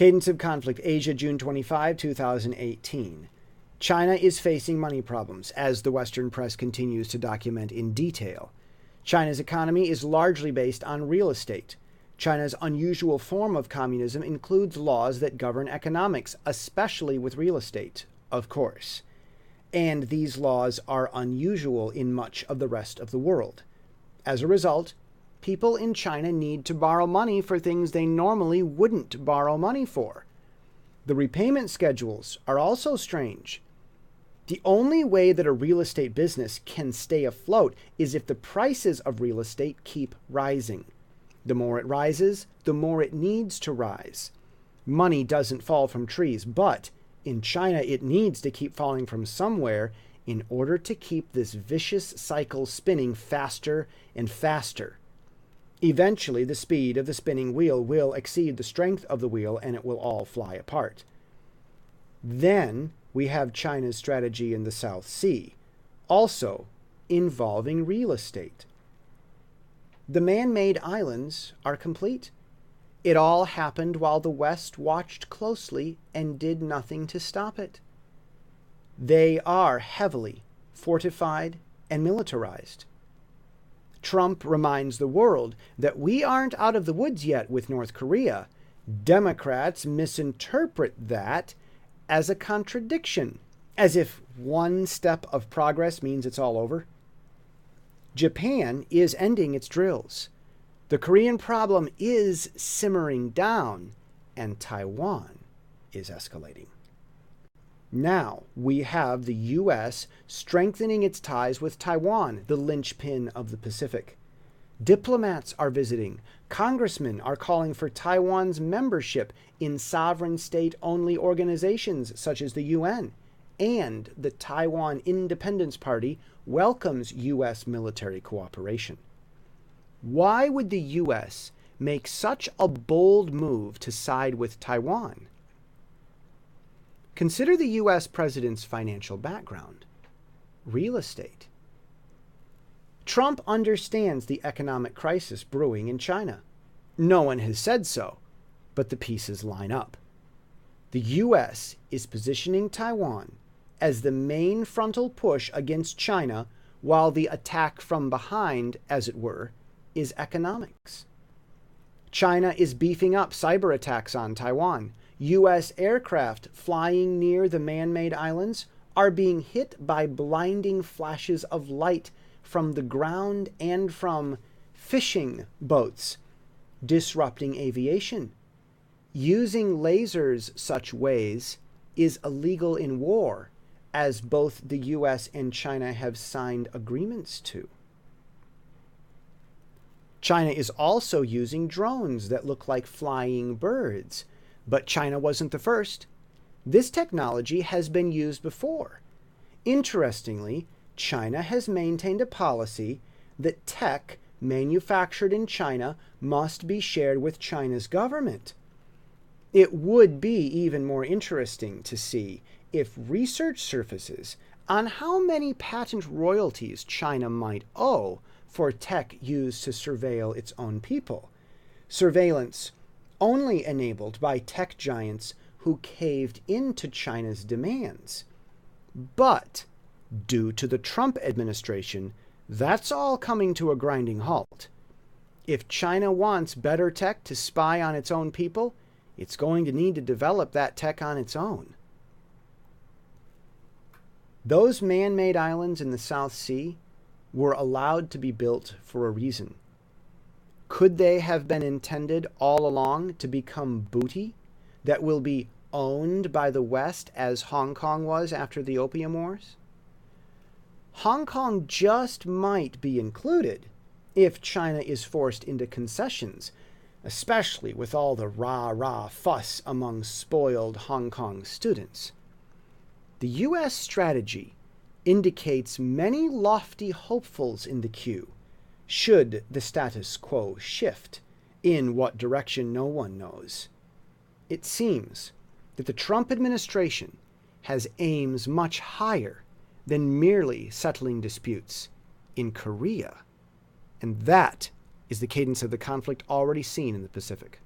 Cadence of Conflict, Asia, June 25, 2018. China is facing money problems, as the Western press continues to document in detail. China's economy is largely based on real estate. China's unusual form of communism includes laws that govern economics, especially with real estate, of course. And these laws are unusual in much of the rest of the world. As a result, people in China need to borrow money for things they normally wouldn't borrow money for. The repayment schedules are also strange. The only way that a real estate business can stay afloat is if the prices of real estate keep rising. The more it rises, the more it needs to rise. Money doesn't fall from trees, but in China it needs to keep falling from somewhere in order to keep this vicious cycle spinning faster and faster. Eventually, the speed of the spinning wheel will exceed the strength of the wheel and it will all fly apart. Then we have China's strategy in the South Sea, also involving real estate. The man-made islands are complete. It all happened while the West watched closely and did nothing to stop it. They are heavily fortified and militarized. Trump reminds the world that we aren't out of the woods yet with North Korea. Democrats misinterpret that as a contradiction, as if one step of progress means it's all over. Japan is ending its drills. The Korean problem is simmering down, and Taiwan is escalating. Now we have the U.S. strengthening its ties with Taiwan, the linchpin of the Pacific. Diplomats are visiting. Congressmen are calling for Taiwan's membership in sovereign state-only organizations such as the UN. And the Taiwan Independence Party welcomes U.S. military cooperation. Why would the U.S. make such a bold move to side with Taiwan? Consider the U.S. president's financial background: real estate. Trump understands the economic crisis brewing in China. No one has said so, but the pieces line up. The U.S. is positioning Taiwan as the main frontal push against China, while the attack from behind, as it were, is economics. China is beefing up cyber attacks on Taiwan. U.S. aircraft flying near the man-made islands are being hit by blinding flashes of light from the ground and from fishing boats, disrupting aviation. Using lasers such ways is illegal in war, as both the U.S. and China have signed agreements to. China is also using drones that look like flying birds. But China wasn't the first. This technology has been used before. Interestingly, China has maintained a policy that tech manufactured in China must be shared with China's government. It would be even more interesting to see if research surfaces on how many patent royalties China might owe for tech used to surveil its own people. Surveillance only enabled by tech giants who caved into China's demands. But due to the Trump administration, that's all coming to a grinding halt. If China wants better tech to spy on its own people, it's going to need to develop that tech on its own. Those man-made islands in the South Sea were allowed to be built for a reason. Could they have been intended all along to become booty that will be owned by the West as Hong Kong was after the Opium Wars? Hong Kong just might be included if China is forced into concessions, especially with all the rah-rah fuss among spoiled Hong Kong students. The U.S. strategy indicates many lofty hopefuls in the queue, should the status quo shift, in what direction no one knows. It seems that the Trump administration has aims much higher than merely settling disputes in Korea. And that is the cadence of the conflict already seen in the Pacific.